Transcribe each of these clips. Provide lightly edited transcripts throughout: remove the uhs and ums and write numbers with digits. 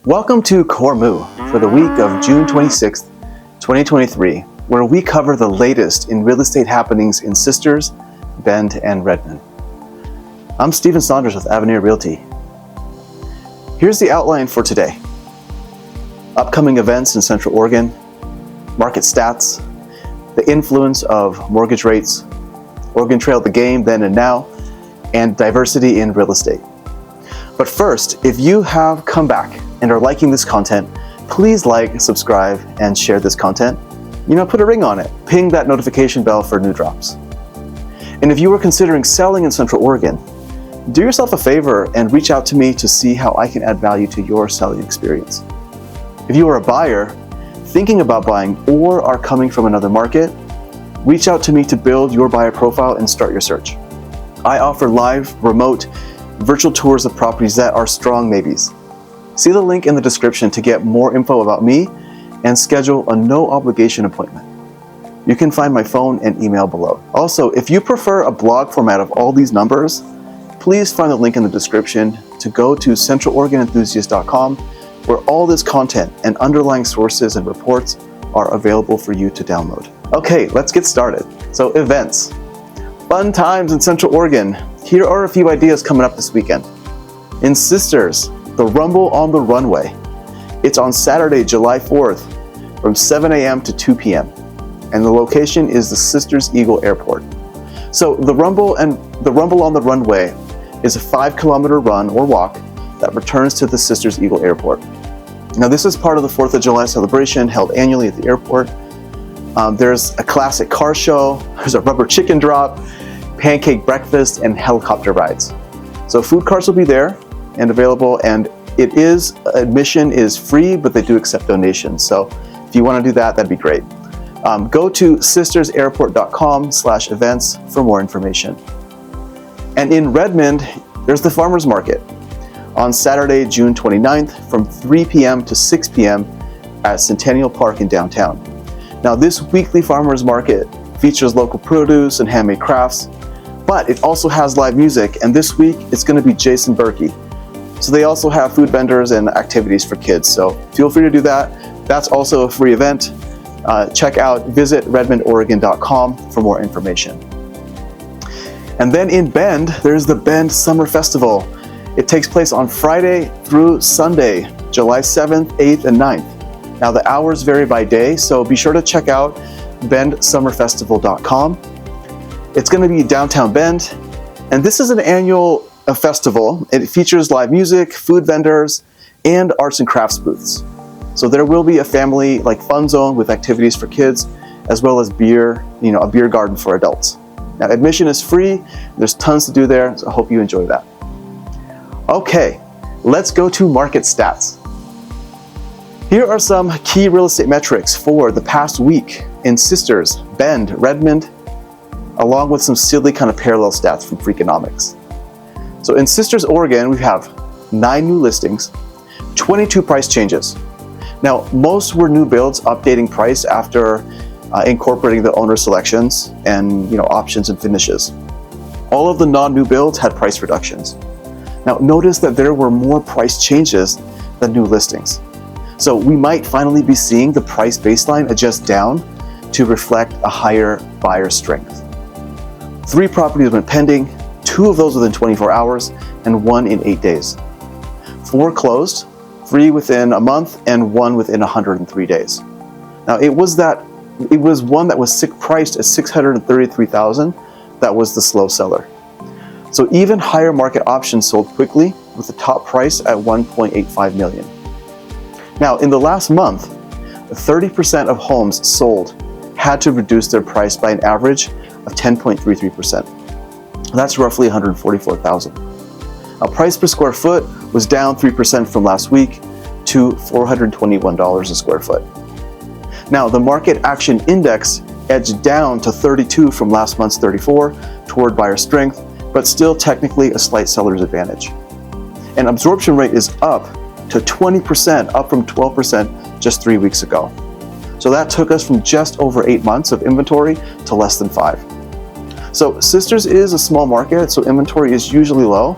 Welcome to Core Moo for the week of June 26th, 2023, where we cover the latest in real estate happenings in Sisters, Bend, and Redmond. I'm Stephen Saunders with Avenir Realty. Here's the outline for today. Upcoming events in Central Oregon, market stats, the influence of mortgage rates, Oregon Trail the game then and now, and diversity in real estate. But first, if you have come back and are liking this content, please like, subscribe, and share this content. Put a ring on it. Ping that notification bell for new drops. And if you are considering selling in Central Oregon, do yourself a favor and reach out to me to see how I can add value to your selling experience. If you are a buyer thinking about buying or are coming from another market, reach out to me to build your buyer profile and start your search. I offer live, remote, virtual tours of properties that are strong maybes. See the link in the description to get more info about me and schedule a no obligation appointment. You can find my phone and email below. Also, if you prefer a blog format of all these numbers, please find the link in the description to go to centraloregonenthusiast.com, where all this content and underlying sources and reports are available for you to download. Okay, let's get started. So, events. Fun times in Central Oregon. Here are a few ideas coming up this weekend. In Sisters, the Rumble on the Runway. It's on Saturday, July 4th from 7 a.m. to 2 p.m. And the location is the Sisters Eagle Airport. So the Rumble on the Runway is a 5-kilometer run or walk that returns to the Sisters Eagle Airport. Now this is part of the 4th of July celebration held annually at the airport. There's a classic car show, there's a rubber chicken drop, pancake breakfast, and helicopter rides. So food carts will be there and available, and admission is free, but they do accept donations. So if you want to do that, that'd be great. Go to sistersairport.com/events for more information. And in Redmond, there's the Farmers Market on Saturday, June 29th from 3 p.m. to 6 p.m. at Centennial Park in downtown. Now this weekly Farmers Market features local produce and handmade crafts, but it also has live music, and this week it's going to be Jason Berkey. So they also have food vendors and activities for kids, so feel free to do that. That's also a free event. Visit redmondoregon.com for more information. And then in Bend, there's the Bend Summer Festival. It takes place on Friday through Sunday, July 7th, 8th, and 9th. Now the hours vary by day, so be sure to check out bendsummerfestival.com. It's going to be downtown Bend, and this is an annual festival. It features live music, food vendors, and arts and crafts booths. So there will be a family fun zone with activities for kids, as well as a beer garden for adults. Now admission is free. There's tons to do there, so I hope you enjoy that. Okay, let's go to market stats. Here are some key real estate metrics for the past week in Sisters, Bend, Redmond, along with some silly kind of parallel stats from Freakonomics. So in Sisters, Oregon, we have 9 new listings, 22 price changes. Now, most were new builds updating price after incorporating the owner selections and options and finishes. All of the non-new builds had price reductions. Now, notice that there were more price changes than new listings. So we might finally be seeing the price baseline adjust down to reflect a higher buyer strength. 3 properties went pending, 2 of those within 24 hours, and 1 in 8 days. 4 closed, 3 within a month, and 1 within 103 days. Now it was one that was priced at $633,000 that was the slow seller. So even higher market options sold quickly, with the top price at $1.85 million. Now in the last month, 30% of homes sold had to reduce their price by an average of 10.33%. That's roughly $144,000. Now, price per square foot was down 3% from last week to $421 a square foot. Now, the market action index edged down to 32 from last month's 34 toward buyer strength, but still technically a slight seller's advantage. And absorption rate is up to 20%, up from 12% just 3 weeks ago. So that took us from just over 8 months of inventory to less than 5. So Sisters is a small market, so inventory is usually low.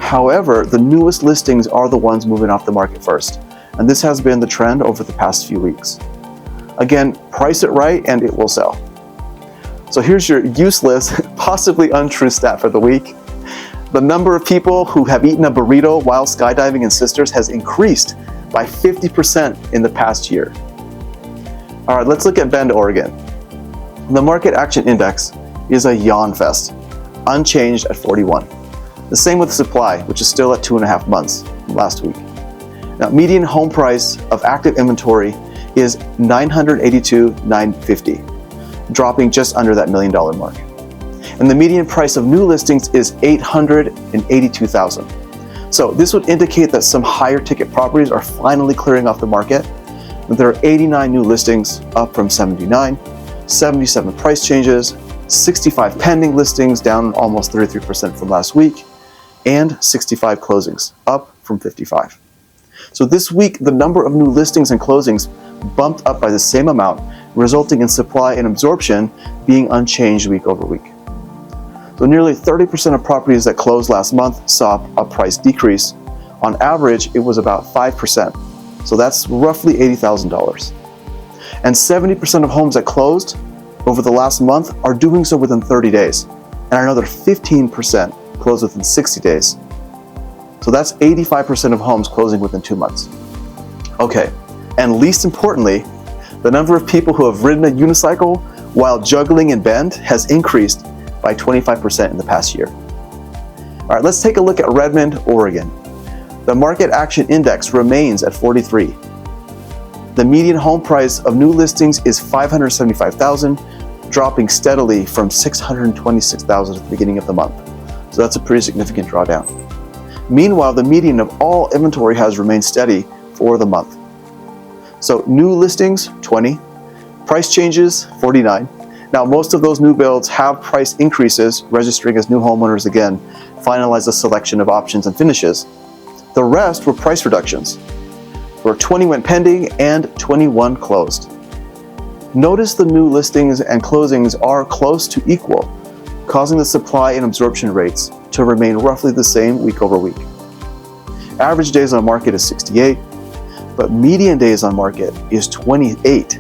However, the newest listings are the ones moving off the market first. and this has been the trend over the past few weeks. Again, price it right and it will sell. So here's your useless, possibly untrue stat for the week. The number of people who have eaten a burrito while skydiving in Sisters has increased by 50% in the past year. All right, let's look at Bend, Oregon. The Market Action Index is a yawn fest, unchanged at 41. The same with supply, which is still at 2.5 months from last week. Now, median home price of active inventory is $982,950, dropping just under that $1 million mark. And the median price of new listings is $882,000. So this would indicate that some higher ticket properties are finally clearing off the market. There are 89 new listings, up from 79, 77 price changes, 65 pending listings, down almost 33% from last week, and 65 closings, up from 55. So this week, the number of new listings and closings bumped up by the same amount, resulting in supply and absorption being unchanged week over week. So nearly 30% of properties that closed last month saw a price decrease. On average, it was about 5%. So that's roughly $80,000. And 70% of homes that closed over the last month are doing so within 30 days. And another 15% close within 60 days. So that's 85% of homes closing within 2 months. Okay, and least importantly, the number of people who have ridden a unicycle while juggling in Bend has increased by 25% in the past year. All right, let's take a look at Redmond, Oregon. The Market Action Index remains at 43. The median home price of new listings is $575,000, dropping steadily from $626,000 at the beginning of the month. So that's a pretty significant drawdown. Meanwhile, the median of all inventory has remained steady for the month. So new listings, 20. Price changes, 49. Now, most of those new builds have price increases, registering as new homeowners again, finalize a selection of options and finishes. The rest were price reductions, where 20 went pending and 21 closed. Notice the new listings and closings are close to equal, causing the supply and absorption rates to remain roughly the same week over week. Average days on market is 68, but median days on market is 28.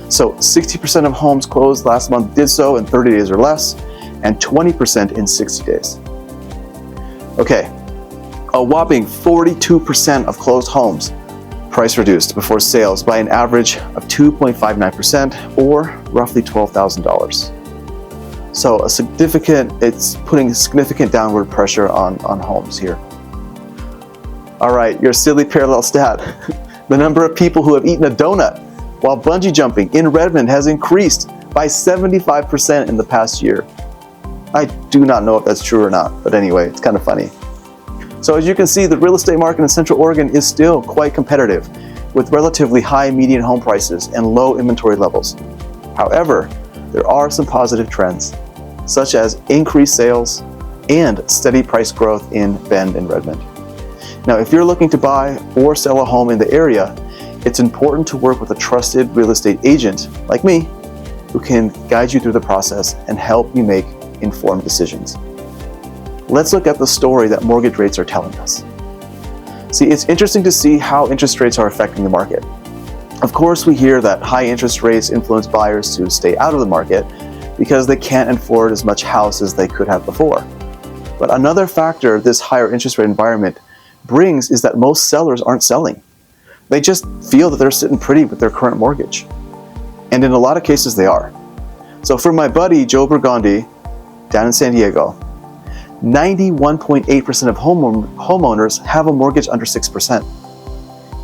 So 60% of homes closed last month did so in 30 days or less, and 20% in 60 days. Okay, a whopping 42% of closed homes price reduced before sales by an average of 2.59%, or roughly $12,000. So it's putting significant downward pressure on homes here. All right, your silly parallel stat. The number of people who have eaten a donut while bungee jumping in Redmond has increased by 75% in the past year. I do not know if that's true or not, but anyway, it's kind of funny. So as you can see, the real estate market in Central Oregon is still quite competitive, with relatively high median home prices and low inventory levels. However, there are some positive trends, such as increased sales and steady price growth in Bend and Redmond. Now, if you're looking to buy or sell a home in the area, it's important to work with a trusted real estate agent like me, who can guide you through the process and help you make informed decisions. Let's look at the story that mortgage rates are telling us. See, it's interesting to see how interest rates are affecting the market. Of course, we hear that high interest rates influence buyers to stay out of the market because they can't afford as much house as they could have before. But another factor this higher interest rate environment brings is that most sellers aren't selling. They just feel that they're sitting pretty with their current mortgage. And in a lot of cases, they are. So for my buddy Joe Burgundy down in San Diego, 91.8% of homeowners have a mortgage under 6%.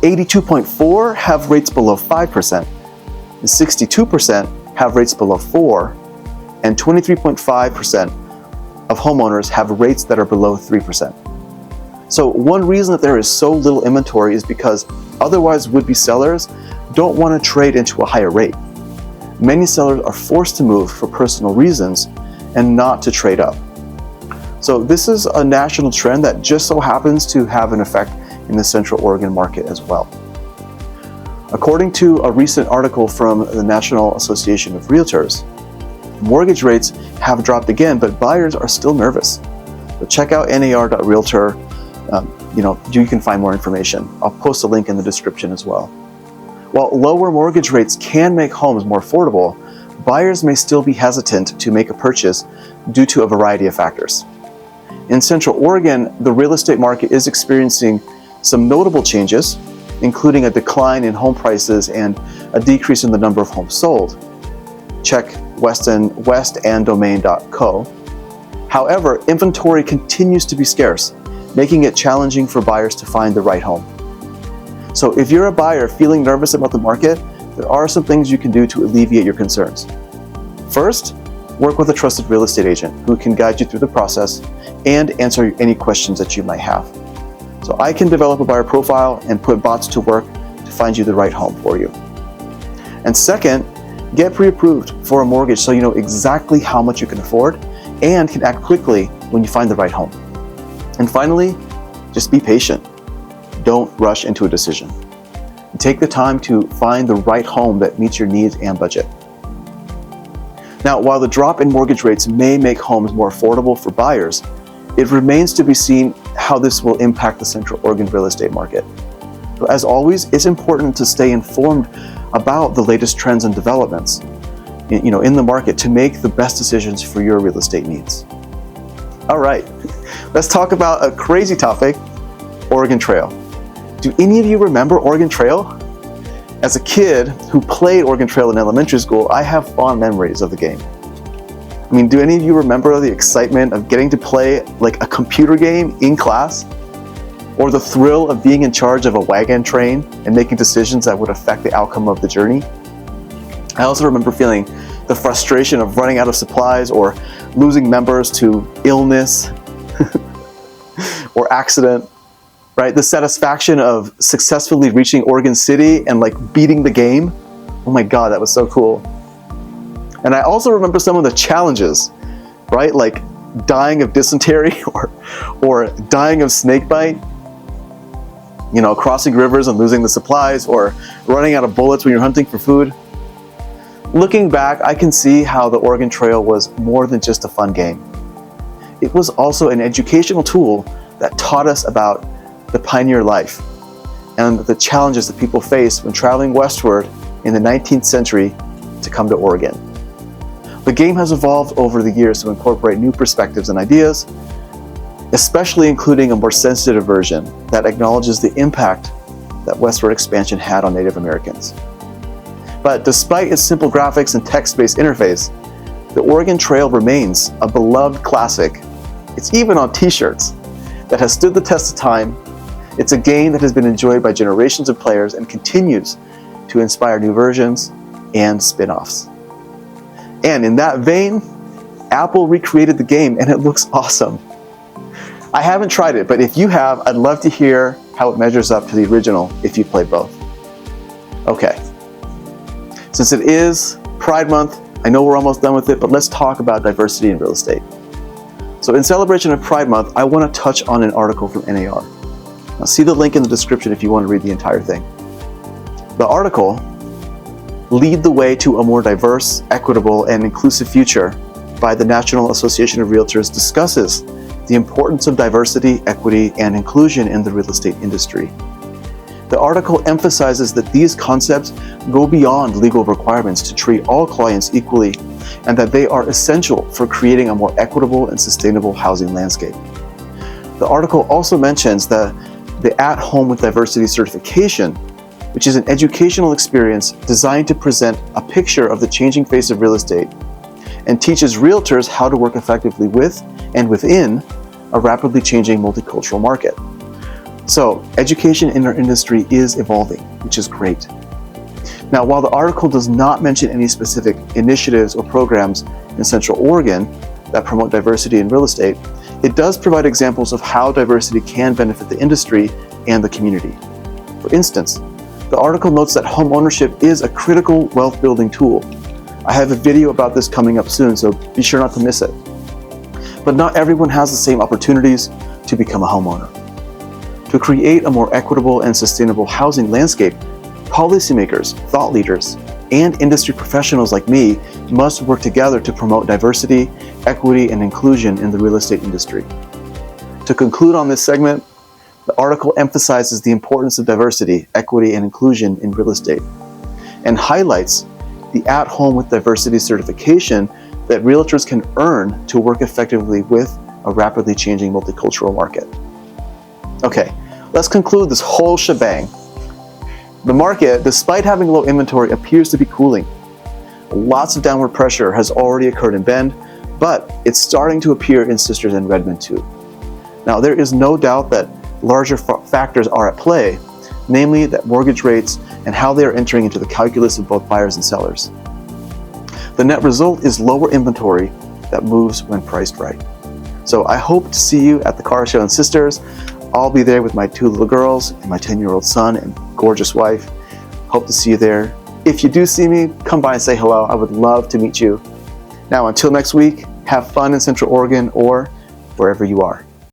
82.4% have rates below 5%. And 62% have rates below 4%. And 23.5% of homeowners have rates that are below 3%. So one reason that there is so little inventory is because otherwise would-be sellers don't want to trade into a higher rate. Many sellers are forced to move for personal reasons and not to trade up. So this is a national trend that just so happens to have an effect in the Central Oregon market as well. According to a recent article from the National Association of Realtors, mortgage rates have dropped again, but buyers are still nervous. So check out nar.realtor. you can find more information. I'll post a link in the description as well. While lower mortgage rates can make homes more affordable, buyers may still be hesitant to make a purchase due to a variety of factors. In Central Oregon, the real estate market is experiencing some notable changes, including a decline in home prices and a decrease in the number of homes sold. Check westanddomain.co. However, inventory continues to be scarce, making it challenging for buyers to find the right home. So if you're a buyer feeling nervous about the market, there are some things you can do to alleviate your concerns. First, work with a trusted real estate agent who can guide you through the process and answer any questions that you might have. So I can develop a buyer profile and put bots to work to find you the right home for you. And second, get pre-approved for a mortgage so you know exactly how much you can afford and can act quickly when you find the right home. And finally, just be patient. Don't rush into a decision. Take the time to find the right home that meets your needs and budget. Now, while the drop in mortgage rates may make homes more affordable for buyers, it remains to be seen how this will impact the Central Oregon real estate market. So as always, it's important to stay informed about the latest trends and developments in the market to make the best decisions for your real estate needs. All right, let's talk about a crazy topic, Oregon Trail. Do any of you remember Oregon Trail? As a kid who played Oregon Trail in elementary school, I have fond memories of the game. I mean, do any of you remember the excitement of getting to play like a computer game in class? Or the thrill of being in charge of a wagon train and making decisions that would affect the outcome of the journey? I also remember feeling the frustration of running out of supplies or losing members to illness or accident. Right? The satisfaction of successfully reaching Oregon City and like beating the game. Oh my God, that was so cool. And I also remember some of the challenges, right? Like dying of dysentery or dying of snakebite, crossing rivers and losing the supplies, or running out of bullets when you're hunting for food. Looking back, I can see how the Oregon Trail was more than just a fun game. It was also an educational tool that taught us about the pioneer life and the challenges that people face when traveling westward in the 19th century to come to Oregon. The game has evolved over the years to incorporate new perspectives and ideas, especially including a more sensitive version that acknowledges the impact that westward expansion had on Native Americans. But despite its simple graphics and text-based interface, the Oregon Trail remains a beloved classic. It's even on t-shirts that has stood the test of time. It's a game that has been enjoyed by generations of players and continues to inspire new versions and spin-offs. And in that vein, Apple recreated the game and it looks awesome. I haven't tried it, but if you have, I'd love to hear how it measures up to the original if you played both. Okay, since it is Pride Month, I know we're almost done with it, but let's talk about diversity in real estate. So in celebration of Pride Month, I want to touch on an article from NAR. Now, see the link in the description if you want to read the entire thing. The article, Lead the Way to a More Diverse, Equitable, and Inclusive Future by the National Association of Realtors, discusses the importance of diversity, equity, and inclusion in the real estate industry. The article emphasizes that these concepts go beyond legal requirements to treat all clients equally, and that they are essential for creating a more equitable and sustainable housing landscape. The article also mentions the At Home with Diversity certification, which is an educational experience designed to present a picture of the changing face of real estate and teaches realtors how to work effectively with and within a rapidly changing multicultural market. So, education in our industry is evolving, which is great. Now, while the article does not mention any specific initiatives or programs in Central Oregon that promote diversity in real estate, it does provide examples of how diversity can benefit the industry and the community. For instance, the article notes that home ownership is a critical wealth-building tool. I have a video about this coming up soon, so be sure not to miss it. But not everyone has the same opportunities to become a homeowner. To create a more equitable and sustainable housing landscape, policymakers, thought leaders, and industry professionals like me must work together to promote diversity, equity, and inclusion in the real estate industry. To conclude on this segment, The article emphasizes the importance of diversity, equity, and inclusion in real estate, and highlights the At Home with Diversity certification that realtors can earn to work effectively with a rapidly changing multicultural market. Okay, let's conclude this whole shebang. The market, despite having low inventory, appears to be cooling. Lots of downward pressure has already occurred in Bend, but it's starting to appear in Sisters and Redmond too. Now, there is no doubt that larger factors are at play, namely that mortgage rates and how they are entering into the calculus of both buyers and sellers. The net result is lower inventory that moves when priced right. So I hope to see you at the car show in Sisters. I'll be there with my 2 little girls and my 10-year-old son and gorgeous wife. Hope to see you there. If you do see me, come by and say hello. I would love to meet you. Now, until next week, have fun in Central Oregon or wherever you are.